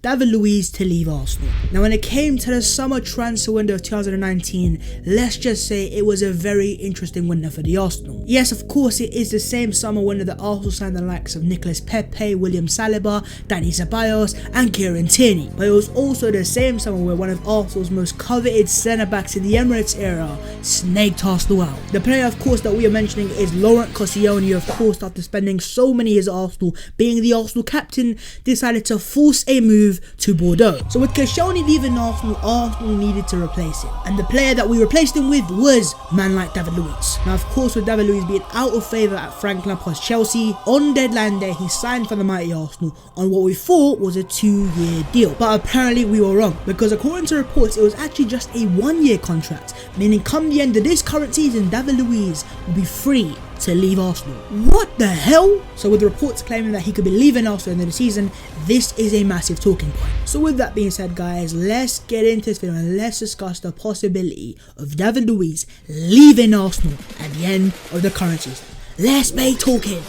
David Luiz to leave Arsenal. Now when it came to the summer transfer window of 2019, let's just say it was a very interesting window for the Arsenal. Yes, of course it is the same summer window that Arsenal signed the likes of Nicolas Pepe, William Saliba, Dani Ceballos and Kieran Tierney. But it was also the same summer where one of Arsenal's most coveted centre-backs in the Emirates era snaked Arsenal out. The player of course that we are mentioning is Laurent Koscielny. Of course, after spending so many years at Arsenal, being the Arsenal captain, decided to force a move to Bordeaux. So with Koscielny leaving Arsenal, Arsenal needed to replace him. And the player that we replaced him with was man like David Luiz. Now of course, with David Luiz being out of favour at Frank Lampard's Chelsea, on deadline day he signed for the mighty Arsenal on what we thought was a 2-year deal. But apparently we were wrong, because according to reports it was actually just a 1-year contract, meaning come the end of this current season David Luiz will be free to leave Arsenal. What the hell? So with the reports claiming that he could be leaving Arsenal at the end of the season, this is a massive talking point. So with that being said guys, let's get into this video and let's discuss the possibility of David Luiz leaving Arsenal at the end of the current season. Let's be talking.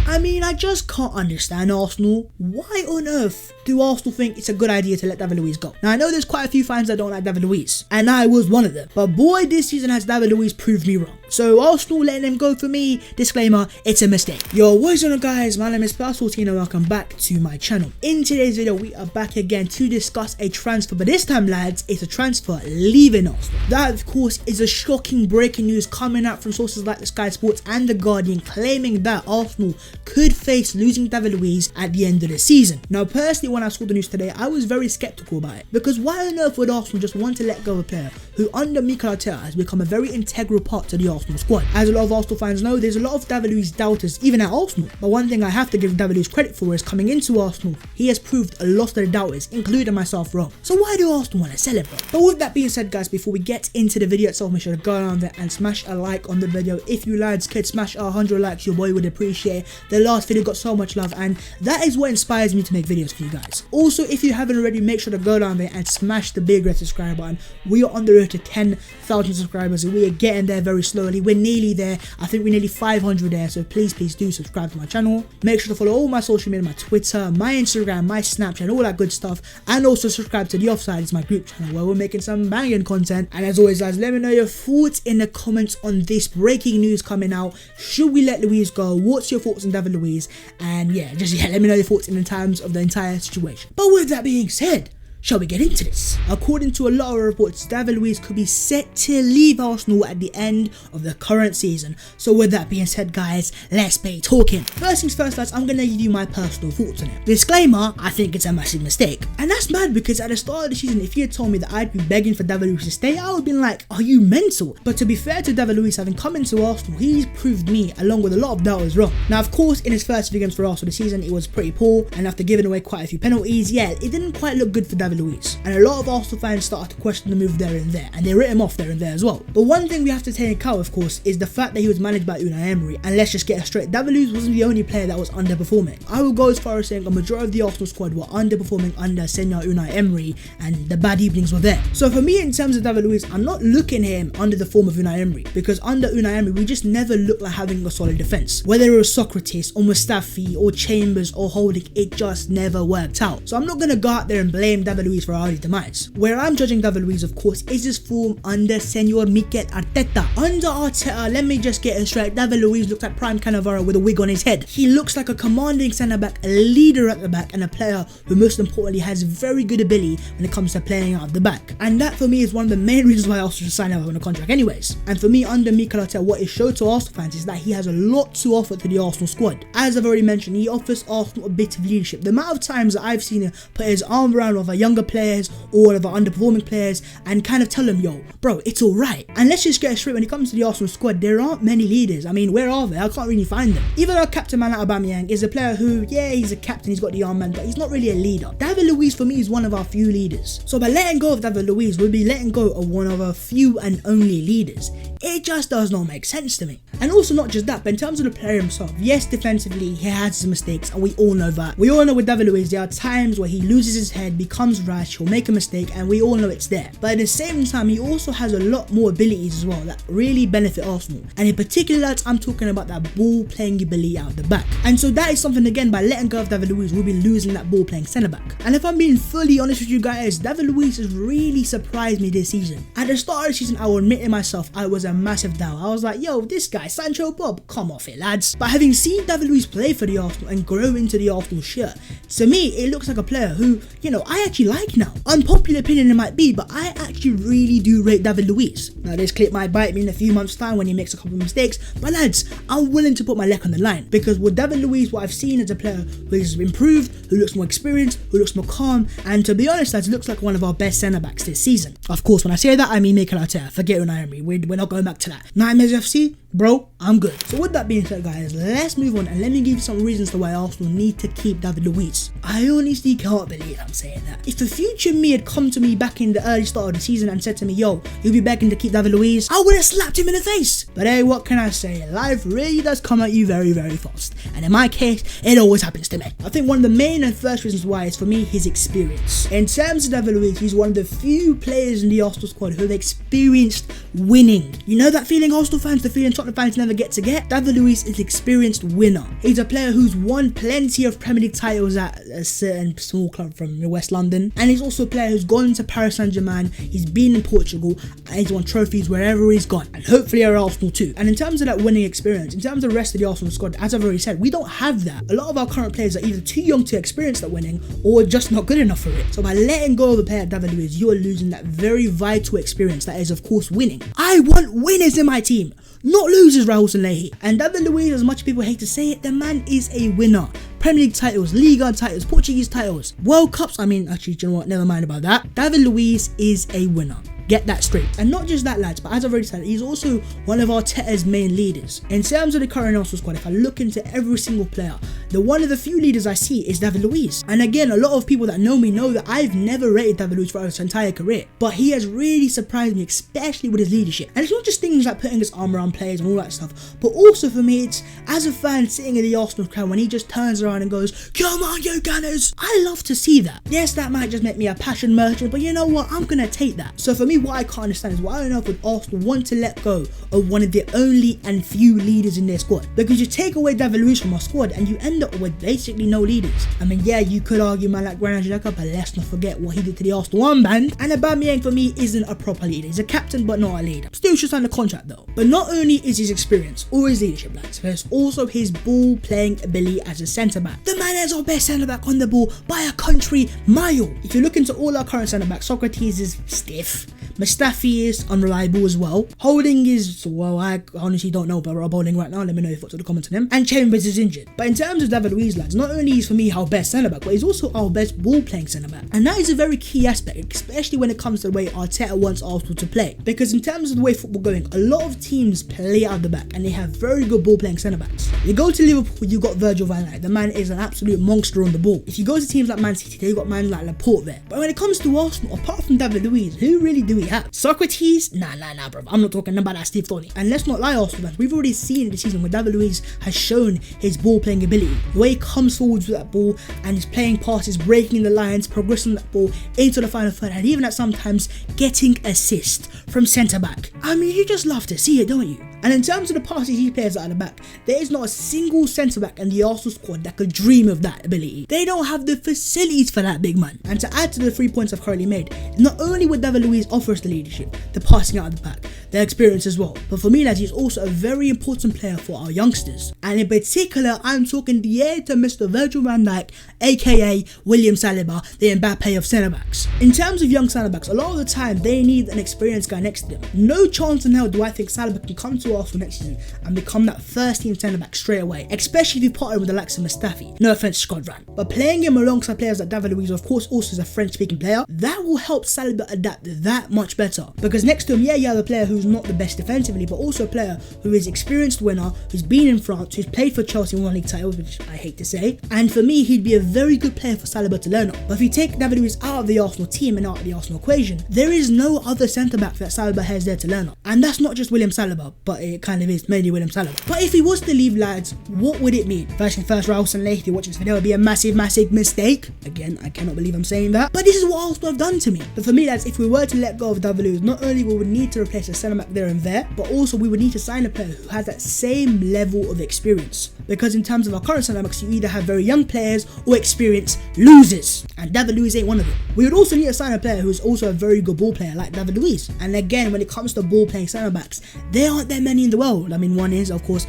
I mean, I just can't understand Arsenal. Why on earth do Arsenal think it's a good idea to let David Luiz go? Now, I know there's quite a few fans that don't like David Luiz, and I was one of them. But boy, this season has David Luiz proved me wrong. So Arsenal letting him go, for me, disclaimer, it's a mistake. Yo, what is going on guys? My name is Plus14 and welcome back to my channel. In today's video, we are back again to discuss a transfer, but this time lads, it's a transfer leaving Arsenal. That of course is a shocking breaking news coming out from sources like the Sky Sports and the Guardian, claiming that Arsenal could face losing David Luiz at the end of the season. Now personally, when I saw the news today, I was very skeptical about it, because why on earth would Arsenal just want to let go of a player who under Mikel Arteta has become a very integral part to the Arsenal squad? As a lot of Arsenal fans know, there's a lot of David Luiz doubters even at Arsenal, but one thing I have to give David Luiz credit for is coming into Arsenal, he has proved a lot of the doubters, including myself, wrong. So why do Arsenal want to celebrate? But with that being said guys, before we get into the video itself, make sure to go down there and smash a like on the video. If you lads could smash 100 likes, your boy would appreciate it. The last video got so much love and that is what inspires me to make videos for you guys. Also, if you haven't already, make sure to go down there and smash the big red subscribe button. We are on the road to 10,000 subscribers and we are getting there very slowly. We're nearly there. I think we're nearly 500 there, so please do subscribe to my channel. Make sure to follow all my social media, my Twitter, my Instagram, my Snapchat, all that good stuff, and also subscribe to The Offside, it's my group channel where we're making some banging content. And as always guys, let me know your thoughts in the comments on this breaking news coming out. Should we let Luiz go? What's your thoughts on David Luiz? And yeah, let me know your thoughts in the terms of the entire situation. But with that being said, shall we get into this? According to a lot of reports, David Luiz could be set to leave Arsenal at the end of the current season. So with that being said guys, let's be talking. First things first lads, I'm gonna give you my personal thoughts on it. Disclaimer, I think it's a massive mistake. And that's mad, because at the start of the season, if you had told me that I'd be begging for David Luiz to stay, I would have been like, are you mental? But to be fair to David Luiz, having come into Arsenal, he's proved me, along with a lot of doubters, wrong. Now of course, in his first few games for Arsenal this season, it was pretty poor, and after giving away quite a few penalties, yeah, it didn't quite look good for David Luiz. And a lot of Arsenal fans started to question the move there and there, and they wrote him off there and there as well. But one thing we have to take account, of course, is the fact that he was managed by Unai Emery. And let's just get it straight, David Luiz wasn't the only player that was underperforming. I will go as far as saying a majority of the Arsenal squad were underperforming under Senor Unai Emery, and the bad evenings were there. So for me, in terms of David Luiz, I'm not looking at him under the form of Unai Emery, because under Unai Emery, we just never looked like having a solid defence. Whether it was Socrates or Mustafi or Chambers or Holding, it just never worked out. So I'm not going to go out there and blame David Luiz for our demise. Where I'm judging David Luiz, of course, is his form under Senor Mikel Arteta. Under Arteta, let me just get it straight, David Luiz looks like prime Cannavaro with a wig on his head. He looks like a commanding centre-back, a leader at the back, and a player who most importantly has very good ability when it comes to playing out of the back. And that for me is one of the main reasons why Arsenal should sign him on a contract anyways. And for me, under Mikel Arteta, what it showed to Arsenal fans is that he has a lot to offer to the Arsenal squad. As I've already mentioned, he offers Arsenal a bit of leadership. The amount of times that I've seen him put his arm around other younger players or other underperforming players and kind of tell them, yo, bro, it's alright. And let's just get straight, when it comes to the Arsenal squad, there aren't many leaders. I mean, where are they? I can't really find them. Even though captain man like Aubameyang is a player who, yeah, he's a captain, he's got the arm man, but he's not really a leader. David Luiz for me is one of our few leaders. So by letting go of David Luiz, we'll be letting go of one of our few and only leaders. It just does not make sense to me. And also not just that, but in terms of the player himself, yes, defensively he has his mistakes and we all know that. We all know with David Luiz there are times where he loses his head, becomes rash, he'll make a mistake, and we all know it's there. But at the same time, he also has a lot more abilities as well that really benefit Arsenal. And in particular, lads, I'm talking about that ball playing ability out the back. And so that is something, again, by letting go of David Luiz, we'll be losing that ball playing centre back. And if I'm being fully honest with you guys, David Luiz has really surprised me this season. At the start of the season, I will admit it myself, I was a massive doubt. I was like, yo, this guy, Sancho Bob, come off it, lads. But having seen David Luiz play for the Arsenal and grow into the Arsenal shirt, to me, it looks like a player who, you know, I actually like now. Unpopular opinion it might be, but I actually really do rate David Luiz. Now, this clip might bite me in a few months' time when he makes a couple of mistakes, but lads, I'm willing to put my neck on the line, because with David Luiz, what I've seen is a player who has improved, who looks more experienced, who looks more calm, and to be honest, lads, looks like one of our best centre-backs this season. Of course, when I say that, I mean Mikel Arteta. Forget Unai Emery. We're not going back to that. Nightmares FC? Bro, I'm good. So with that being said, guys, let's move on and let me give you some reasons to why Arsenal need to keep David Luiz. I honestly can't believe I'm saying that. If the future me had come to me back in the early start of the season and said to me, yo, you'll be begging to keep David Luiz, I would have slapped him in the face. But hey, what can I say? Life really does come at you very, very fast. And in my case, it always happens to me. I think one of the main and first reasons why is for me his experience. In terms of David Luiz, he's one of the few players in the Arsenal squad who have experienced winning. You know that feeling, Arsenal fans, the feeling Tottenham fans never get to get? David Luiz is an experienced winner. He's a player who's won plenty of Premier League titles at a certain small club from West London, and he's also a player who's gone to Paris Saint-Germain, he's been in Portugal, and he's won trophies wherever he's gone, and hopefully at Arsenal too. And in terms of that winning experience, in terms of the rest of the Arsenal squad, as I've already said, we don't have that. A lot of our current players are either too young to experience that winning, or just not good enough for it. So by letting go of a player, David Luiz, you are losing that very vital experience that is, of course, winning. I want winners in my team, not losers, Raul Sanllehi. And David Luiz, as much people hate to say it, the man is a winner. Premier League titles, Liga titles, Portuguese titles, World Cups. I mean, actually, do you know what? Never mind about that. David Luiz is a winner. Get that straight. And not just that, lads, but as I've already said, he's also one of Arteta's main leaders. In terms of the current Arsenal squad, if I look into every single player, one of the few leaders I see is David Luiz. And again, a lot of people that know me know that I've never rated David Luiz throughout his entire career, but he has really surprised me, especially with his leadership. And it's not just things like putting his arm around players and all that stuff, but also for me, it's as a fan sitting in the Arsenal crowd when he just turns around and goes, come on, you Gunners. I love to see that. Yes, that might just make me a passion merchant, but you know what? I'm gonna take that. So for me, what I can't understand is why on earth would Arsenal want to let go of one of the only and few leaders in their squad? Because you take away David Luiz from our squad and you end up with basically no leaders. I mean, yeah, you could argue man like Granit Xhaka, but let's not forget what he did to the Arsenal armband. And Aubameyang for me isn't a proper leader. He's a captain but not a leader. Still should sign a contract though. But not only is his experience or his leadership, lads, there's also his ball playing ability as a centre back. The man is our best centre back on the ball by a country mile. If you look into all our current centre backs, Socrates is stiff, Mustafi is unreliable as well, Holding is, well, I honestly don't know about Rob Holding right now, let me know your thoughts in the comments on him, and Chambers is injured. But in terms of David Luiz, lads, not only is for me our best centre back, but he's also our best ball playing centre back, and that is a very key aspect, especially when it comes to the way Arteta wants Arsenal to play. Because in terms of the way football going, a lot of teams play out the back and they have very good ball playing centre backs. You go to Liverpool, you got Virgil van Dijk, the man is an absolute monster on the ball. If you go to teams like Man City, they got man like Laporte there. But when it comes to Arsenal, apart from David Luiz, who really do we have? Socrates? Nah, bro. I'm not talking about that Steve Tony. And let's not lie, Arsenal fans, we've already seen this season where David Luiz has shown his ball playing ability. The way he comes forwards with that ball and he's playing passes, breaking the lines, progressing that ball into the final third, and even at sometimes getting assists from centre back. I mean, you just love to see it, don't you? And in terms of the passes he plays out of the back, there is not a single centre back in the Arsenal squad that could dream of that ability. They don't have the facilities for that, big man. And to add to the 3 points I've currently made, not only would David Luiz offer us the leadership, the passing out of the back, their experience as well, but for me, lads, he's also a very important player for our youngsters. And in particular, I'm talking the heir to Mr. Virgil van Dijk, aka William Saliba, the Mbappe of centre backs. In terms of young centre backs, a lot of the time they need an experienced guy next to them. No chance in hell do I think Saliba can come to Arsenal next season and become that first team centre back straight away, especially if you partner with the likes of Mustafi. No offense to Squadran, but playing him alongside players like David Luiz, of course, also is a French speaking player, that will help Saliba adapt that much better. Because next to him, yeah, you have a player who's not the best defensively, but also a player who is experienced winner, who's been in France, He's played for Chelsea and won league titles, which I hate to say. And for me, he'd be a very good player for Saliba to learn on. But if you take David Luiz out of the Arsenal team and out of the Arsenal equation, there is no other centre-back that Saliba has there to learn on. And that's not just William Saliba, but it kind of is mainly William Saliba. But if he was to leave, lads, what would it mean? First thing first, Raul Sanlé, if you're watching this video, it would be a massive mistake. Again, I cannot believe I'm saying that. But this is what Arsenal have done to me. But for me, lads, if we were to let go of David Luiz, not only we would need to replace a centre-back there and there, but also we would need to sign a player who has that same level of experience. Because in terms of our current centre-backs, you either have very young players or experienced losers. And David Luiz ain't one of them. We would also need to sign a player who is also a very good ball player like David Luiz. And again, when it comes to ball playing centre-backs, there aren't that many in the world. I mean, one is, of course,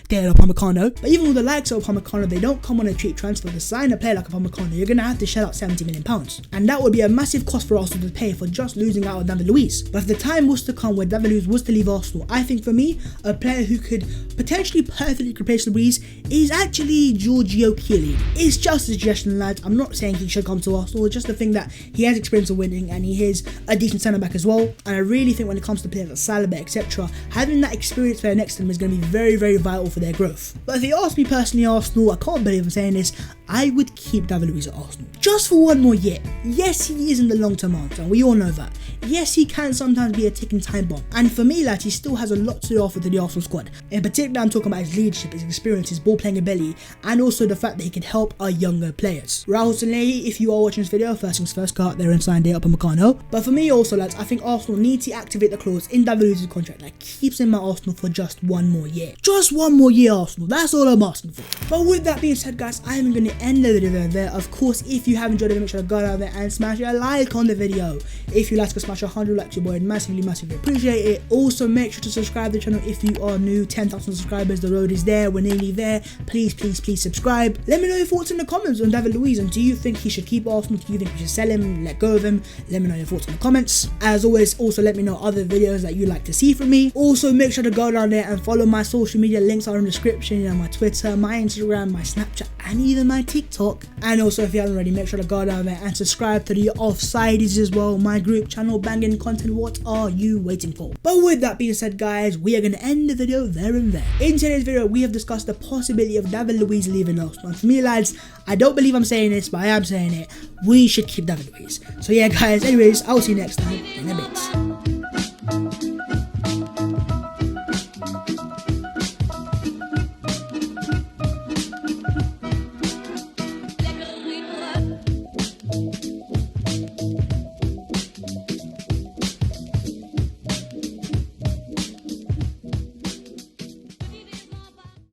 David Upamecano. But even with the likes of Upamecano, they don't come on a cheap transfer. To sign a player like Upamecano, you're going to have to shell out £70 million. And that would be a massive cost for Arsenal to pay for just losing out on David Luiz. But if the time was to come where David Luiz was to leave Arsenal, I think for me, a player who could potentially perfectly replace Luiz is actually Giorgio Chiellini. It's just a suggestion, lads. I'm not saying he should come to Arsenal, just the thing that he has experience of winning and he is a decent centre-back as well. And I really think when it comes to players like Saliba, etc., having that experienced player next to them is going to be very, very vital for their growth. But if you ask me personally, Arsenal, I can't believe I'm saying this, I would keep David Luiz at Arsenal. Just for one more year. Yes, he is in the long-term answer, and we all know that. Yes, he can sometimes be a ticking time bomb. And for me, lads, he still has a lot to offer to the Arsenal squad. In particular, I'm talking about his leadership, his experience, his ball-playing ability, and also the fact that he can help our younger players. Raul Sanlé, if you are watching this video, first things first, go out there and sign David Upamecano. But for me also, lads, I think Arsenal need to activate the clause in David Luiz's contract that keeps him at Arsenal for just one more year. Just one more year, Arsenal. That's all I'm asking for. But with that being said, guys, I am going to end the video there. Of course, if you have enjoyed it, make sure to go down there and smash a like on the video. If you like to smash 100 likes, your boy, massively appreciate it. Also, make sure to subscribe to the channel if you are new. 10,000 subscribers, the road is there. We're nearly there. Please subscribe. Let me know your thoughts in the comments on David Luiz, and do you think he should keep Arsenal? Do you think we should sell him, let go of him? Let me know your thoughts in the comments. As always, also let me know other videos that you like to see from me. Also, make sure to go down there and follow my social media. Links are in the description. You know, my Twitter, my Instagram, my Snapchat, and even my TikTok. And also, if you haven't already, make sure to go down there and subscribe to the Offsides as well, my group channel, banging content. What are you waiting for? But with that being said, guys, we are going to end the video there and there. In today's video, we have discussed the possibility of David Luiz leaving Arsenal. And for me, lads, I don't believe I'm saying this, but I am saying it. We should keep David Luiz. So yeah, guys, anyways, I'll see you next time in a bit.